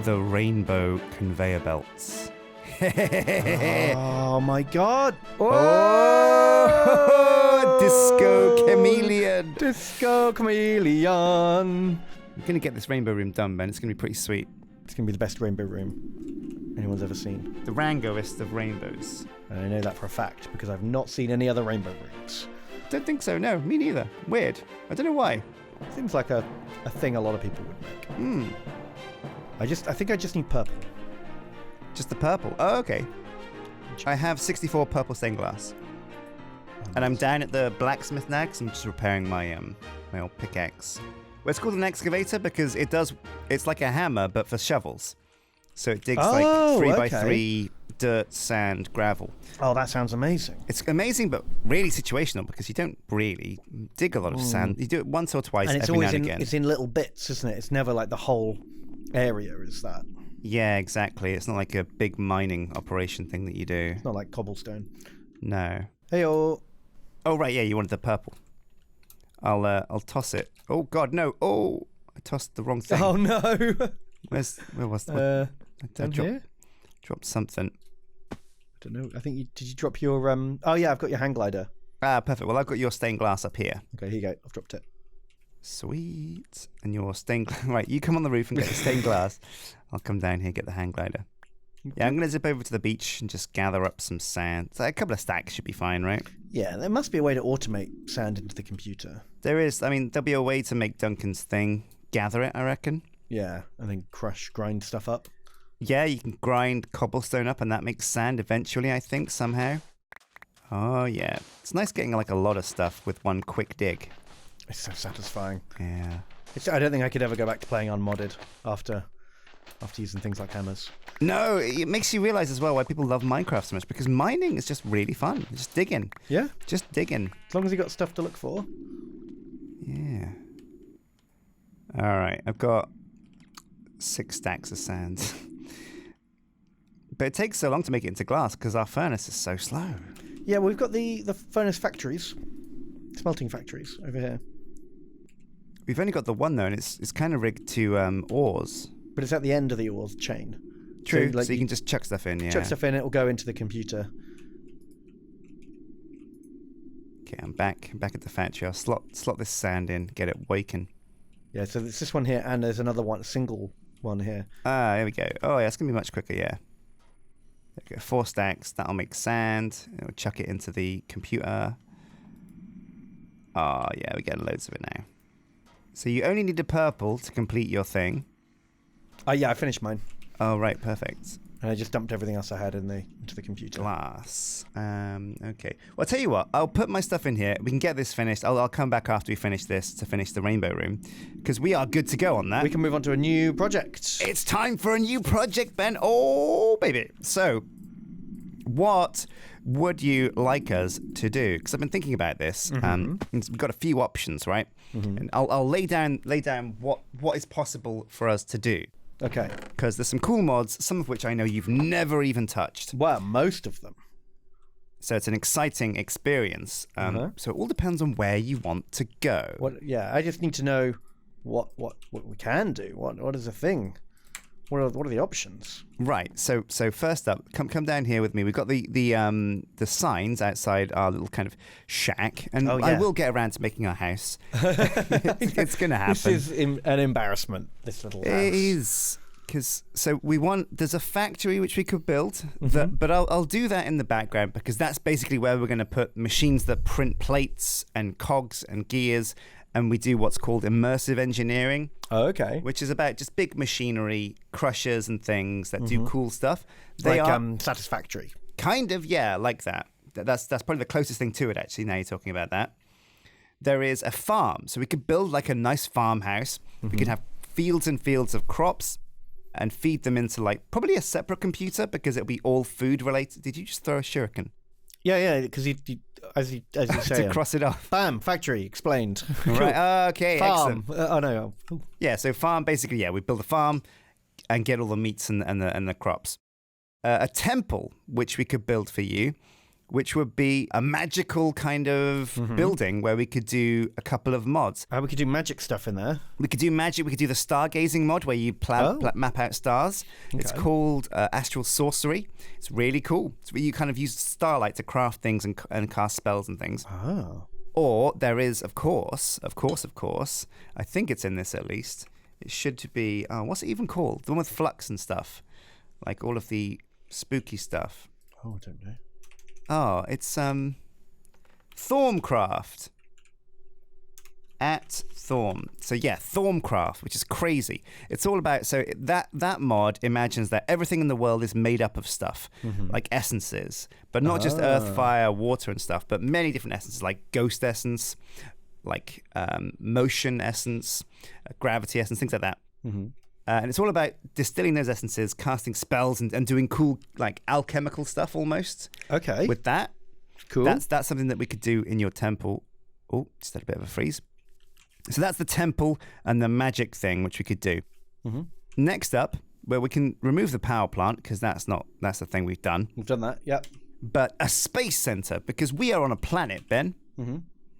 the rainbow conveyor belts. Oh my god! Oh! Disco chameleon! Disco chameleon! We're going to get this rainbow room done, Ben. It's going to be pretty sweet. It's going to be the best rainbow room anyone's ever seen. The Rangoist of rainbows. And I know that for a fact because I've not seen any other rainbow rooms. Don't think so, no. Me neither. Weird. I don't know why. Seems like a thing a lot of people would make. I think I just need purple. Just the purple? Oh, okay. I have 64 purple stained glass. And I'm down at the blacksmith now because I'm just repairing my old pickaxe. Well, it's called an excavator because it's like a hammer, but for shovels. So it digs like 3x3 dirt, sand, gravel. Oh, that sounds amazing. It's amazing, but really situational because you don't really dig a lot of sand. You do it once or twice and it's every always now and again. It's in little bits, isn't it? It's never like the whole area is that. Yeah, exactly. It's not like a big mining operation thing that you do. It's not like cobblestone. No. Hey-oh. Oh, right, yeah, you wanted the purple. I'll toss it. Oh, God, no. Oh, I tossed the wrong thing. Oh, no. Where was that? I dropped something. I don't know. I think did you drop your... Oh, yeah, I've got your hang glider. Ah, perfect. Well, I've got your stained glass up here. Okay, here you go. I've dropped it. Sweet. And your stained glass. Right, you come on the roof and get the stained glass. I'll come down here, get the hang glider. Yeah, I'm going to zip over to the beach and just gather up some sand. So a couple of stacks should be fine, right? Yeah, there must be a way to automate sand into the computer. There is. I mean, there'll be a way to make Duncan's thing. Gather it, I reckon. Yeah, and then grind stuff up. Yeah, you can grind cobblestone up and that makes sand eventually, I think, somehow. Oh, yeah. It's nice getting like a lot of stuff with one quick dig. It's so satisfying. Yeah. I don't think I could ever go back to playing unmodded after using things like hammers. No, it makes you realize as well why people love Minecraft so much, because mining is just really fun. Just digging. Yeah? Just digging. As long as you got stuff to look for. Yeah. All right, I've got 6 stacks of sand. But it takes so long to make it into glass because our furnace is so slow. Yeah, well, we've got the furnace factories, smelting factories over here. We've only got the one though, and it's kind of rigged to ores. But it's at the end of the ores chain. True, so you can just chuck stuff in, yeah. Chuck stuff in, it will go into the computer. Okay, I'm back at the factory. I'll slot this sand in, get it waking. Yeah, so there's this one here, and there's another one, a single one here. Ah, here we go. Oh, yeah, it's going to be much quicker, yeah. There we go, 4 stacks. That'll make sand. It'll chuck it into the computer. Oh, yeah, we're getting loads of it now. So you only need a purple to complete your thing. Oh, yeah, I finished mine. Oh, right, perfect. And I just dumped everything else I had into the computer. Glass. Okay. Well, I'll tell you what. I'll put my stuff in here. We can get this finished. I'll come back after we finish this to finish the rainbow room. Because we are good to go on that. We can move on to a new project. It's time for a new project, Ben. Oh, baby. So, what would you like us to do? Because I've been thinking about this. And we've got a few options, right? And I'll lay down what is possible for us to do. Okay. Because there's some cool mods, some of which I know you've never even touched. Well, most of them. So it's an exciting experience. So it all depends on where you want to go. Yeah, I just need to know what we can do. What is a thing? What are the options? Right. So first up, come down here with me. We've got the signs outside our little kind of shack, and I will get around to making our house. it's going to happen. This is an embarrassment. This little house. It is. Because there's a factory which we could build, but I'll do that in the background because that's basically where we're going to put machines that print plates and cogs and gears, and we do what's called immersive engineering. Oh, okay. Which is about just big machinery, crushers and things that do cool stuff. They are Satisfactory. Kind of, yeah, like that. That's probably the closest thing to it, actually, now you're talking about that. There is a farm, so we could build like a nice farmhouse. We could have fields and fields of crops and feed them into like probably a separate computer because it'll be all food related. Did you just throw a shuriken? Yeah, because as you say, to cross it off. Bam, factory explained. Right. Okay. Farm. Excellent. No. Yeah. So farm, basically, yeah. We build a farm and get all the meats and the crops. A temple which we could build for you, which would be a magical kind of building where we could do a couple of mods. We could do magic stuff in there. We could do magic. We could do the stargazing mod where you map out stars. Okay. It's called Astral Sorcery. It's really cool. It's where you kind of use starlight to craft things and cast spells and things. Oh. Or there is, of course, I think it's in this at least. It should be, what's it even called? The one with flux and stuff. Like all of the spooky stuff. Oh, I don't know. Oh, it's Thormcraft. At Thorm. So yeah, Thormcraft, which is crazy. It's all about, so that mod imagines that everything in the world is made up of stuff, like essences, but not just earth, fire, water and stuff, but many different essences, like ghost essence, like motion essence, gravity essence, things like that. And it's all about distilling those essences, casting spells, and doing cool, like, alchemical stuff almost. Okay. With that. Cool. That's something that we could do in your temple. Oh, just had a bit of a freeze. So that's the temple and the magic thing, which we could do. Next up, where we can remove the power plant, because that's the thing we've done. We've done that, yep. But a space center, because we are on a planet, Ben.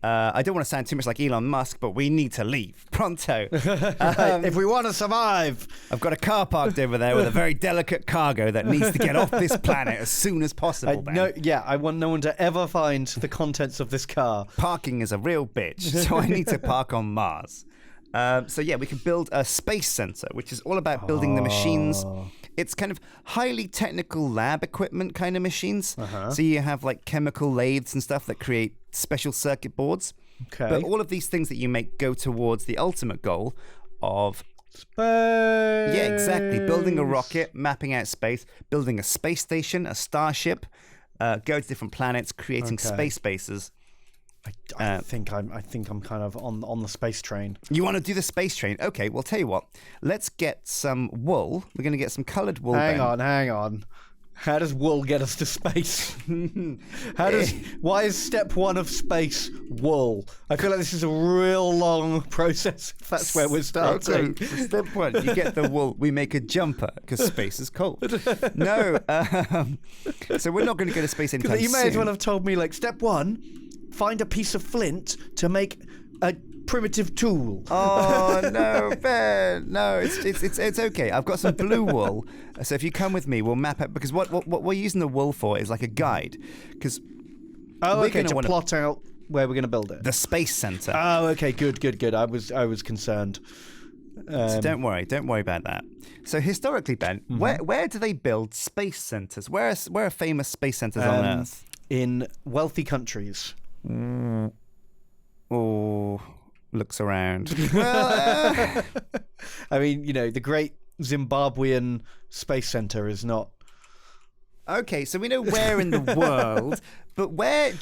I don't want to sound too much like Elon Musk, but we need to leave pronto. If we want to survive. I've got a car parked over there with a very delicate cargo that needs to get off this planet as soon as possible, Ben. I want no one to ever find the contents of this car. Parking is a real bitch, so I need to park on Mars. So yeah, we can build a space center, which is all about building the machines. It's kind of highly technical lab equipment kind of machines. So you have like chemical lathes and stuff that create special circuit boards. Okay. But all of these things that you make go towards the ultimate goal of space. Yeah, exactly. Building a rocket, mapping out space, building a space station, a starship, go to different planets, creating space bases. I think I'm kind of on the space train. You want to do the space train? Okay, well, tell you what. Let's get some wool. We're going to get some coloured wool. Hang on. How does wool get us to space? Why is step one of space wool? I feel like this is a real long process. If that's where we're starting. Okay, step one, you get the wool. We make a jumper because space is cold. No, so we're not going to go to space anytime soon. You may as well have told me, like, step one, find a piece of flint to make a primitive tool. Oh no, Ben! No, it's okay. I've got some blue wool, so if you come with me, we'll map out, because what we're using the wool for is like a guide, because to plot out where we're going to build it. The space center. Oh, okay, good. I was concerned. So don't worry about that. So historically, Ben, where do they build space centers? Where are famous space centers on Earth? In wealthy countries. Oh, looks around. I mean, the great Zimbabwean space center is not. Okay, so we know where in the world, but where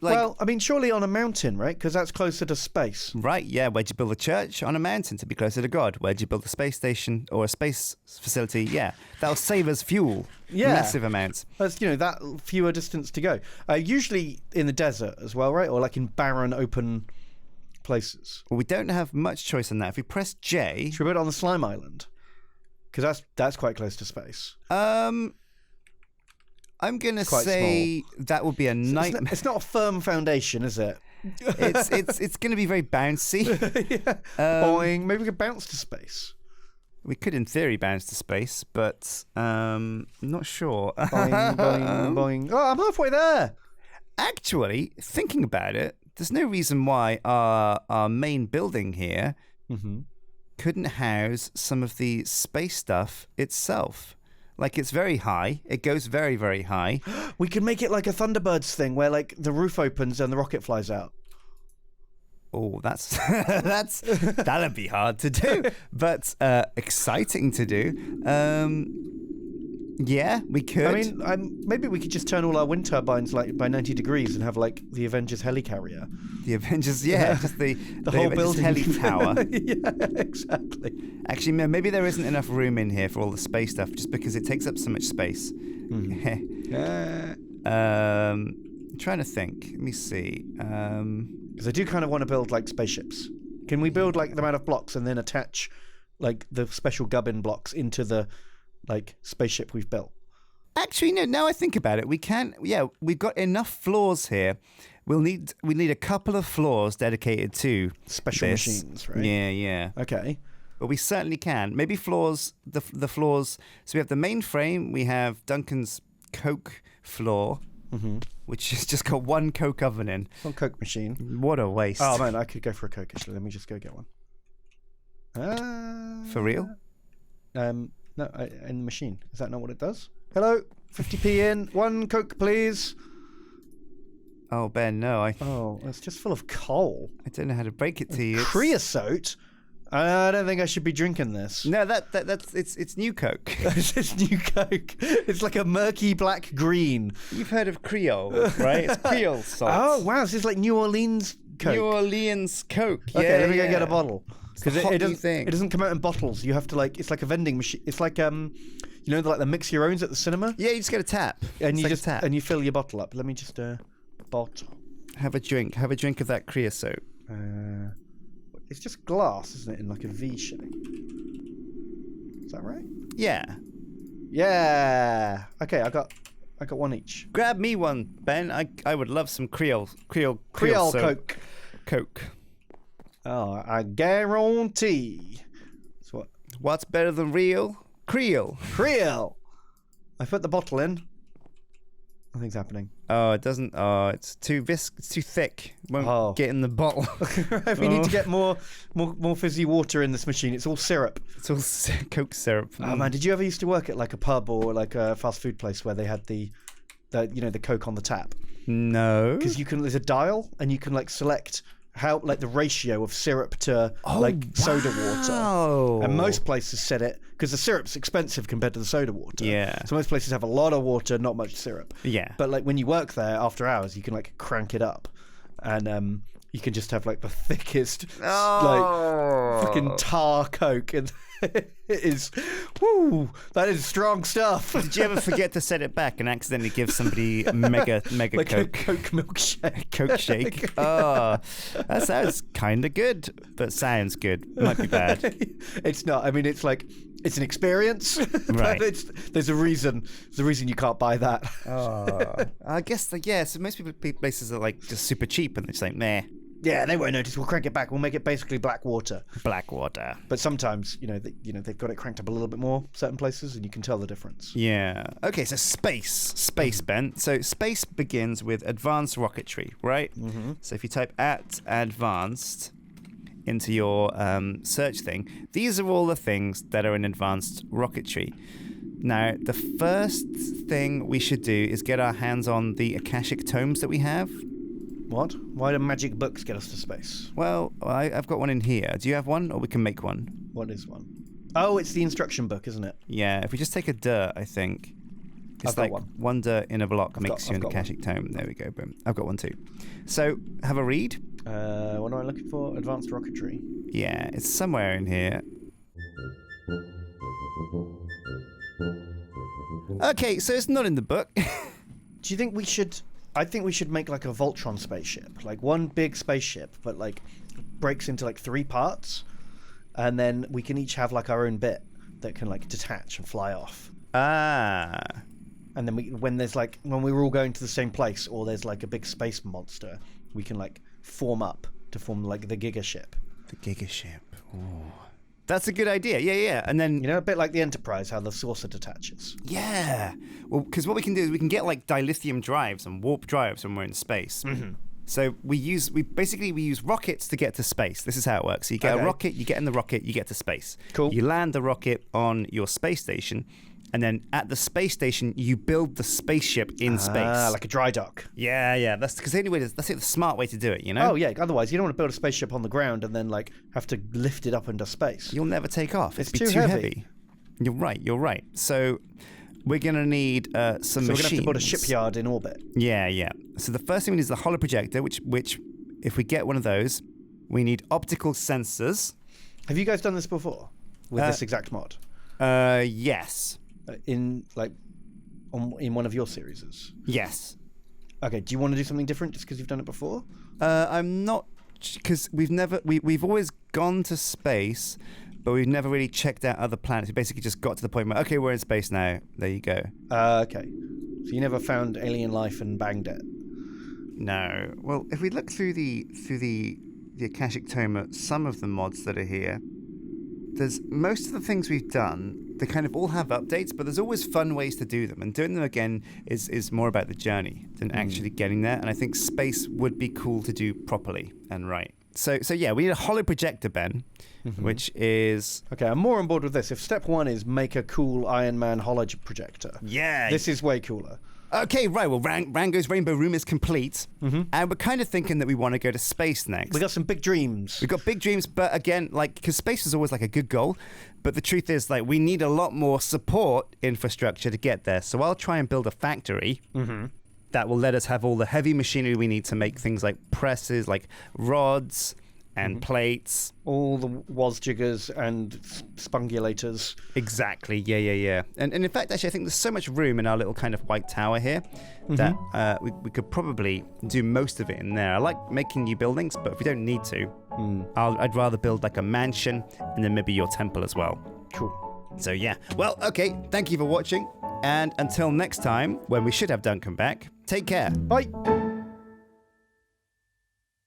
Well, I mean, surely on a mountain, right? Because that's closer to space. Right, yeah. Where'd you build a church? On a mountain to be closer to God. Where'd you build a space station or a space facility? Yeah, that'll save us fuel. Yeah. Massive amounts. That's, that fewer distance to go. Usually in the desert as well, right? Or like in barren, open places. Well, we don't have much choice on that. If we press J... Should we put it on the slime island? Because that's quite close to space. I'm going to say small. That would be a nightmare. It's not a firm foundation, is it? It's going to be very bouncy. Yeah. Boing. Maybe we could bounce to space. We could, in theory, bounce to space, but not sure. Boing, boing, boing. Oh, I'm halfway there. Actually, thinking about it, there's no reason why our main building here couldn't house some of the space stuff itself. Like, it's very high. It goes very, very high. We could make it like a Thunderbirds thing where, like, the roof opens and the rocket flies out. Oh, that'd be hard to do, but exciting to do. Yeah, we could. I mean, maybe we could just turn all our wind turbines like by 90 degrees and have like the Avengers helicarrier. The Avengers, yeah, just the whole Avengers building heli tower. Yeah, exactly. Actually, maybe there isn't enough room in here for all the space stuff, just because it takes up so much space. I'm trying to think. Let me see. Because I do kind of want to build like spaceships. Can we build like the amount of blocks and then attach like the special gubbin blocks into the like spaceship we've built? Actually, no. Now I think about it, we can. Yeah, we've got enough floors here. We need a couple of floors dedicated to Special this. machines, right? Yeah. Okay. But we certainly can. Maybe floors. The floors. So we have the main frame. We have Duncan's Coke floor, which has just got one Coke oven in. One Coke machine. What a waste. Oh man, I could go for a Coke actually. Let me just go get one. For real? No, in the machine. Is that not what it does? Hello, 50p in. One Coke, please. Oh, Ben, no. Oh, it's just full of coal. I don't know how to break it to you. Creosote? I don't think I should be drinking this. No, that's it's new Coke. It's new Coke. It's like a murky black green. You've heard of Creole, right? It's Creole salt. Oh wow, this is like New Orleans Coke. New Orleans Coke. Okay, let me go get a bottle. Because it doesn't come out in bottles. You have to it's like a vending machine. It's like you know, like the mix your owns at the cinema. Yeah, you just get a tap. And you tap. And you fill your bottle up. Let me just bottle. Have a drink. Have a drink of that creosote. It's just glass, isn't it, in like a V shape? Is that right? Yeah. Yeah. Okay, I got one each. Grab me one, Ben. I would love some Creole Coke. Coke. Oh, I guarantee. That's what. What's better than real? Creole. I put the bottle in. Nothing's happening. Oh, it doesn't. Oh, it's too It's too thick. Won't get in the bottle. We need to get more fizzy water in this machine. It's all syrup. It's all Coke syrup. Oh man, did you ever used to work at like a pub or like a fast food place where they had the Coke on the tap? No. Because there's a dial and you can like select how like the ratio of syrup to soda water. And most places set it because the syrup's expensive compared to the soda water. Yeah. So most places have a lot of water, not much syrup. Yeah. But like when you work there after hours, you can like crank it up, and you can just have like the thickest like fucking tar Coke, and it is that is strong stuff. Did you ever forget to set it back and accidentally give somebody a mega like Coke? A Coke milkshake. Coke shake. Oh, that sounds kind of good, but sounds good. Might be bad. It's not. I mean, it's like it's an experience, right? But there's a reason. There's a reason you can't buy that. I guess so most places are like just super cheap, and they're just like, meh. Yeah, they won't notice. We'll crank it back. We'll make it basically black water. Black water. But sometimes, they've got it cranked up a little bit more certain places, and you can tell the difference. Yeah. Okay, so space, Ben. So space begins with advanced rocketry, right? Mm-hmm. So if you type @advanced into your search thing, these are all the things that are in advanced rocketry. Now, the first thing we should do is get our hands on the Akashic tomes that we have. What? Why do magic books get us to space? Well, I've got one in here. Do you have one, or we can make one? What is one? Oh, it's the instruction book, isn't it? Yeah, if we just take a dirt, I think. It's I've got like one dirt in a block makes you an Akashic tome. There we go, boom. I've got one too. So, have a read. What am I looking for? Advanced rocketry. Yeah, it's somewhere in here. Okay, so it's not in the book. Do you think we should... I think we should make like a Voltron spaceship, like one big spaceship, but like breaks into like 3 parts, and then we can each have like our own bit that can like detach and fly off. Ah. And then when we're all going to the same place, or there's like a big space monster, we can like form up to form like the Giga ship. The Giga ship. Ooh. That's a good idea. Yeah. And then... a bit like the Enterprise, how the saucer detaches. Yeah. Well, because what we can do is we can get like dilithium drives and warp drives when we're in space. Mm-hmm. So we use rockets to get to space. This is how it works. So you get a rocket, you get in the rocket, you get to space. Cool. You land the rocket on your space station, and then at the space station, you build the spaceship in space. Like a dry dock. Yeah. That's because the only way. That's the smart way to do it. Oh yeah. Otherwise, you don't want to build a spaceship on the ground and then like have to lift it up into space. You'll never take off. It's too heavy. You're right. So we're gonna need some machines. So we're gonna have to build a shipyard in orbit. Yeah. So the first thing we need is the holo projector, which if we get one of those, we need optical sensors. Have you guys done this before with this exact mod? Yes. In one of your series? Yes. Okay, do you want to do something different just because you've done it before? I'm not, because we've always gone to space, but we've never really checked out other planets. We basically just got to the point where, okay, we're in space now. There you go. Okay. So you never found alien life and banged it? No. Well, if we look through the Akashic Tome, some of the mods that are here, there's most of the things we've done, they kind of all have updates, but there's always fun ways to do them. And doing them again is more about the journey than actually getting there. And I think space would be cool to do properly and right. So yeah, we need a hollow projector, Ben, which is... Okay, I'm more on board with this. If step 1 is make a cool Iron Man hollow projector, yeah, this is way cooler. Okay, right. Well, Rango's Rainbow Room is complete, and we're kind of thinking that we want to go to space next. We got some big dreams. We've got big dreams, but again, like, because space is always like a good goal, but the truth is, like, we need a lot more support infrastructure to get there. So I'll try and build a factory that will let us have all the heavy machinery we need to make things like presses, like rods and plates. All the was-jiggers and spungulators. Exactly, yeah. And in fact, actually, I think there's so much room in our little kind of white tower here that we could probably do most of it in there. I like making new buildings, but if we don't need to, I'd rather build like a mansion and then maybe your temple as well. Cool. So yeah. Well, okay, thank you for watching. And until next time, when we should have Duncan back, take care. Bye.